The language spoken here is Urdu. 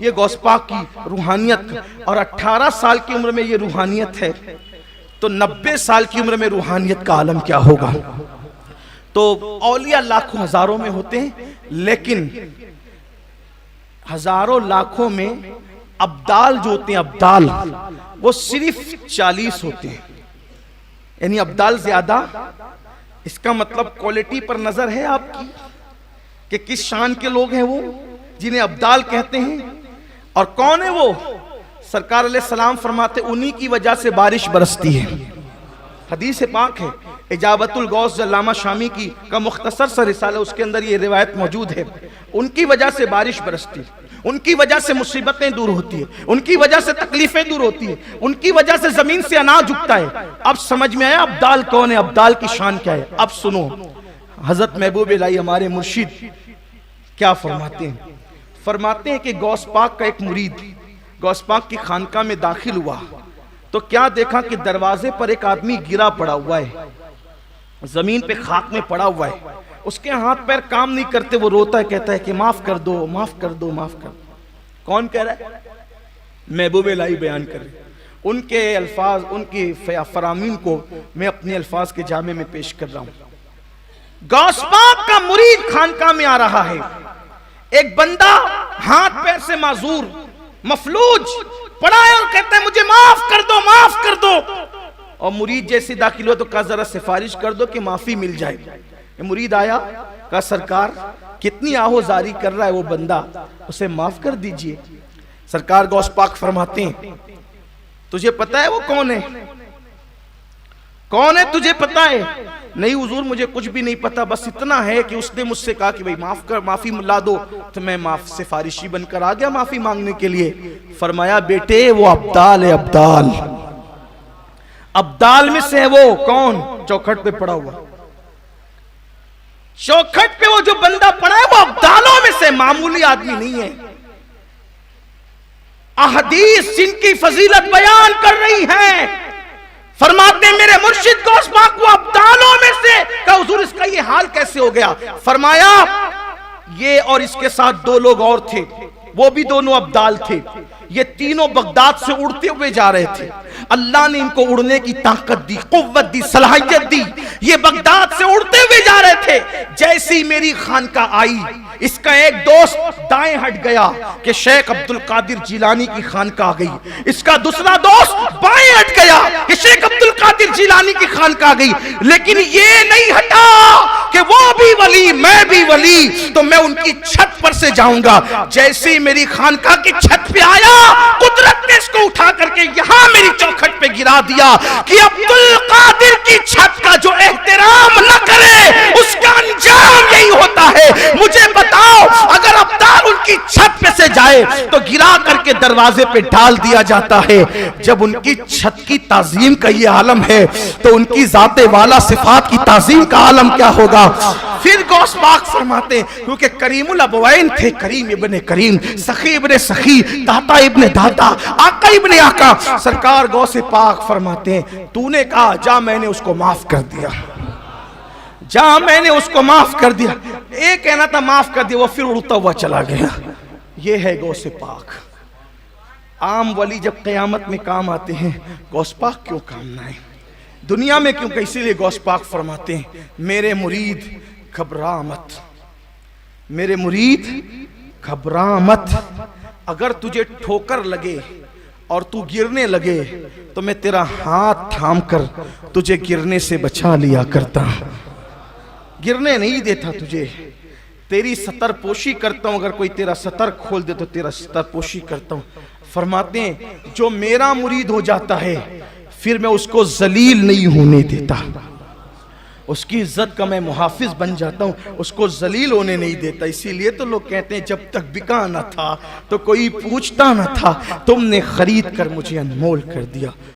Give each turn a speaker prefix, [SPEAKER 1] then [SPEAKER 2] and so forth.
[SPEAKER 1] یہ غوث پاک کی روحانیت، اور 18 سال کی عمر میں یہ روحانیت ہے تو 90 سال کی عمر میں روحانیت کا عالم کیا ہوگا؟ تو اولیاء لاکھوں ہزاروں میں ہوتے ہیں، لیکن ہزاروں لاکھوں میں ابدال جو ہوتے ہیں، ابدال وہ صرف 40 ہوتے ہیں، یعنی ابدال زیادہ۔ اس کا مطلب کوالٹی پر نظر ہے آپ کی کہ کس شان کے لوگ ہیں وہ جنہیں ابدال کہتے ہیں، اور کون ہے وہ؟ سرکار علیہ السلام فرماتے انہی کی وجہ سے بارش برستی ہے۔ حدیث پاک ہے، اجابت الغوث علامہ شامی کا مختصر سا رسالہ، اس کے اندر یہ روایت موجود ہے، ان کی وجہ سے بارش برستی، ان کی وجہ سے مصیبتیں دور ہوتی ہیں، ان کی وجہ سے تکلیفیں دور ہوتی ہیں، ان کی وجہ سے زمین سے اناج اگتا ہے۔ اب سمجھ میں آیا ابدال کون ہے، ابدال کی شان کیا ہے؟ اب سنو حضرت محبوب الہی ہمارے مرشد کیا فرماتے ہیں۔ فرماتے ہیں کہ غوث پاک کا ایک مرید غوث پاک کی خانقاہ میں داخل ہوا تو کیا دیکھا کہ دروازے پر ایک آدمی گرا پڑا ہوا ہے، زمین پہ خاک میں پڑا ہوا ہے، اس کے ہاتھ پیر کام نہیں کرتے، وہ روتا ہے، کہتا ہے کہ معاف کر دو، معاف کر دو، معاف کر دو۔ کون کہہ رہا ہے؟ محبوب الہی بیان کر رہے ہیں۔ ان کے الفاظ، ان کی فرامین کو میں اپنے الفاظ کے جامع میں پیش کر رہا ہوں۔ غوث پاک کا مرید خانقاہ میں آ رہا ہے، ایک بندہ ہاتھ پیر سے معذور مفلوج پڑا ہے اور کہتا ہے مجھے معاف کر دو، معاف کر دو، اور مرید جیسے داخل ہوا تو کہا ذرا سفارش کر دو کہ معافی مل جائے۔ مرید آیا، کہا سرکار کتنی آہوزاری کر رہا ہے وہ بندہ، اسے معاف کر دیجئے۔ سرکار غوث پاک فرماتے ہیں تجھے پتا ہے وہ کون ہے؟ کون ہے تجھے پتا ہے؟ نہیں حضور مجھے کچھ بھی نہیں پتا، بس اتنا ہے کہ اس نے مجھ سے کہا کہ بھئی معاف کر، معافی لا دو، تو میں سفارشی بن کر آ گیا معافی مانگنے کے لیے۔ فرمایا بیٹے وہ ابدال ہے، ابدال، ابدال میں سے ہے وہ کون؟ چوکھٹ پہ پڑا ہوا، چوکھٹ پہ وہ جو بندہ پڑا ہے وہ ابدالوں میں سے معمولی آدمی نہیں ہے۔ احادیث جن کی فضیلت بیان کر رہی ہیں، فرماتے ہیں میرے مرشد غوث پاک وہ ابدالوں میں سے، کہا حضور اس کا یہ حال کیسے ہو گیا؟ فرمایا یہ اور اس کے ساتھ 2 لوگ اور تھے، وہ بھی دونوں ابدال تھے، یہ تینوں بغداد سے اڑتے ہوئے جا رہے تھے، اللہ نے ان کو اڑنے کی طاقت دی، قوت دی، صلاحیت دی، یہ بغداد سے اڑتے ہوئے جا رہے تھے۔ جیسی میری خانقاہ آئی، اس کا ایک دوست دائیں ہٹ گیا کہ شیخ عبدالقادر جیلانی کی خانقاہ آ گئی، اس کا دوسرا دوست بائیں ہٹ گیا کہ شیخ عبدالقادر جیلانی کی خانقاہ آ گئی، لیکن یہ نہیں ہٹا کہ وہ بھی ولی میں بھی ولی، تو میں ان کی چھت پر سے جاؤں گا۔ جیسے میری خانقاہ کی چھت پہ آیا، قدرت نے اس کو اٹھا کر کے یہاں میری چوکھٹ پہ گرا دیا کہ عبدالقادر کی چھت کا جو احترام نہ کرے اس کا انجام یہی ہوتا ہے۔ مجھے بتاؤ اگر ابدال ان کی چھت پہ سے جائے تو گرا کر کے دروازے پہ ڈال دیا جاتا ہے، جب ان کی چھت کی تعظیم کا یہ عالم ہے تو ان کی ذات والا صفات کی تعظیم کا عالم کیا ہوگا؟ پھر غوث پاک فرماتے ہیں کیونکہ کریم الابوین تھے، کریم ابن کریم، سخی ابن سخی، داتا ابن داتا، آقا ابن آقا، سرکار غوث پاک فرماتے ہیں تو نے کہا جا میں نے اس کو معاف کر دیا، جا میں نے اس کو معاف کر دیا۔ ایک کہنا تھا معاف کر دیا، وہ پھر اڑتا ہوا چلا گیا۔ یہ ہے غوث پاک۔ عام ولی جب قیامت میں کام آتے ہیں، غوث پاک کیوں کام نہ آئے؟ دنیا میں کیوں کہ اسی لیے غوث پاک فرماتے ہیں میرے مرید گھبرا مت، میرے مرید گھبرا مت، اگر تجھے ٹھوکر لگے اور تو گرنے لگے تو میں تیرا ہاتھ تھام کر تجھے گرنے سے بچا لیا کرتا، گرنے نہیں دیتا تجھے، تیری ستر پوشی کرتا ہوں، اگر کوئی تیرا ستر کھول دے تو تیرا ستر پوشی کرتا ہوں۔ فرماتے ہیں جو میرا مرید ہو جاتا ہے پھر میں اس کو ذلیل نہیں ہونے دیتا، اس کی عزت کا میں محافظ بن جاتا ہوں، اس کو ذلیل ہونے نہیں دیتا۔ اسی لیے تو لوگ کہتے ہیں جب تک بکا نہ تھا تو کوئی پوچھتا نہ تھا، تم نے خرید کر مجھے انمول کر دیا۔